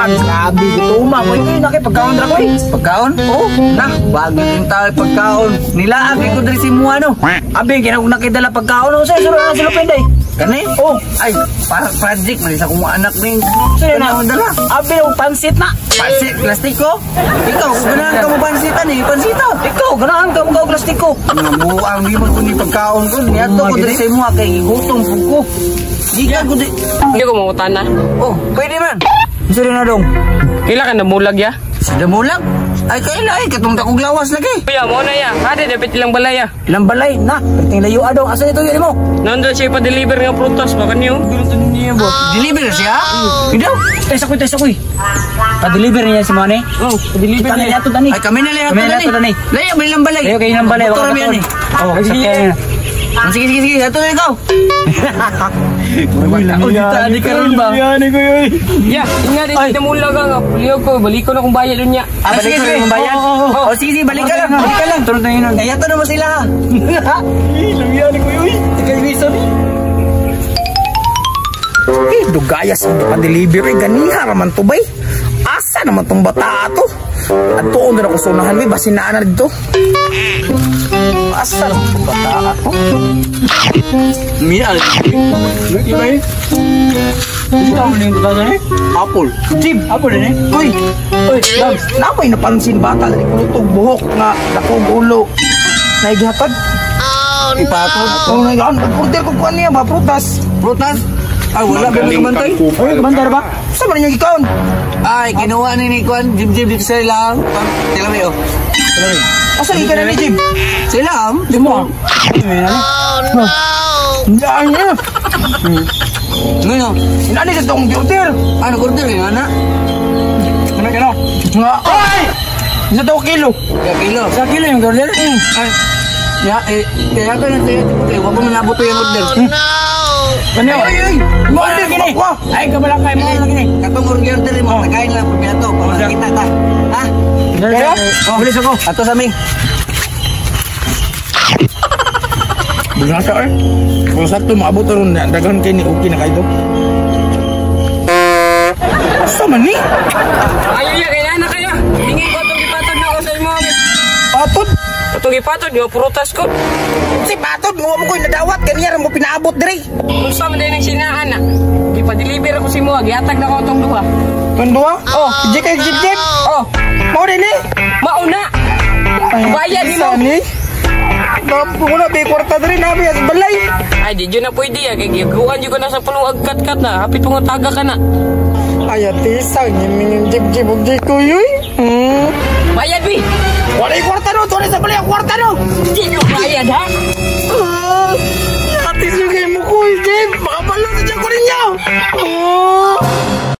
Grabe, gutuma ko. Ito na kay pagkaon ra ko eh. Pagkaon? Oo. Nah, bagay din tayo pagkaon. Nilaagi ko diri si mo ano. Abi, kinakong nakidala pagkaon ako sa'yo. Suro na sila pinday. Kani? Oh. Ay, para project. Malisa kong anak ning. Sino na? Dala. Abi, yung pansit na. Pansit, plastiko? Ikaw, ganahan ka mo pansitan eh. Pansita. Ikaw, ganahan ka mga plastiko. Mga buang, di mo ko ni pagkaon ko. Niyato ko diri sa imo kay gutom ko. Di ka ko di. Hindi ko mangutan na. Oh, pwede man. Sino na dong? Kailan ka namulag ya? Sada mo lang. Ay, kaila ay. Katong takong lawas lagi. Kuya, mo na ya. Hadi, dapat ilang balay ya. Ilang balay na. Perting layo adong. Asa ito yun mo? Nandun siya pa-deliver ng prutas. Baka niyo. Deliver siya? Hindi daw. Tayo sakoy. Pa-deliver niya si Mane. Oh, pa-deliver Kita na niya. yato dani. Ay, kami na lang. Kami na yato dani. Layo, may ilang balay. Layo kayo ng balay. Motor kami yan eh. Oh, sige. Sige. Ito na ikaw. Kita di karon ba? Ya, ingat din namulag ka. Liyog ko, balik ko na kung bayad dun niya. Balik ko yung bayan. Oh, sige, balik ka lang. Balik ka lang. Tulad na yun. Kaya ito naman sila ha. Langyan ko yun. Tika yung reason eh. Dugayas ang pa-deliver eh. Ganiha raman to bay. Asa naman tong bata to? At tuon din ako sunahan may basinaan na dito. Asa naman tong bata to? Mira, Iba eh. Ito ang muling bata eh. apple. Jim, apple din eh. Uy, Dams, namoy napansin bata na kulutog buhok nga dakong ulo. Naigihatod. Ipatod. Oh, naigihan. Order ko kuha niya ba? Prutas. Prutas? Ay, wala. Kami kumantay. Ay, kabandar ba? Saan ba niya ikaon? Ay, kinuha ni Kuan. Jim dito sa ilang. Tila mo yun. Asa ikaw na ni Jim? Sa ilang? Di mo. Diyan niya. Ngayon. Inani sa tong order. Ano, order yun, anak? Ano ka na? Nga. Ay! Isa to kilo. Kaya kilo. Isa kilo yung order? Ay, kaya ka na sa'yo. Huwag mo nabot yung order. Ano? Ay! Mo order gini. Ay, kabalang kayo mo order gini. Katong order mo. Nakain lang. Pagkato. Para kita ta. Ha? Kaya? Bilis ako. Ato sa aming. Binasa eh. Kung sa ito maabot ron, daghan kayo ni okay na kayo ito. Asa man ni? Ayaw ya, kaya na kaya. Hingi ko itong ipatod na ako sa imo. Patod? Itong ipatod, yung prutas ko. Si Patod, mo mo ko'y nadawat. Kanya mo pinaabot diri. Kung saan din ang sinaan na. Di pa-deliver ako si mo. Gihatag na ako itong duha. Kandua? Oh, jik kay jip. Oh, Mau din eh. mauna. Bayad di mo. Ni? Bapo ko na, may kwarta diri nabi at balay. Ay, di dyan na pwede ya. Kaya giguan dyan ko na sa punong agkat-kat na. Hapit mo nga taga ka na. Ay, atisang, yung jip og jik ko yun. Bayad, Wi. Wala yung kwarta no, tuwa sa balay ang kwarta no. Di nyo bayad, ha?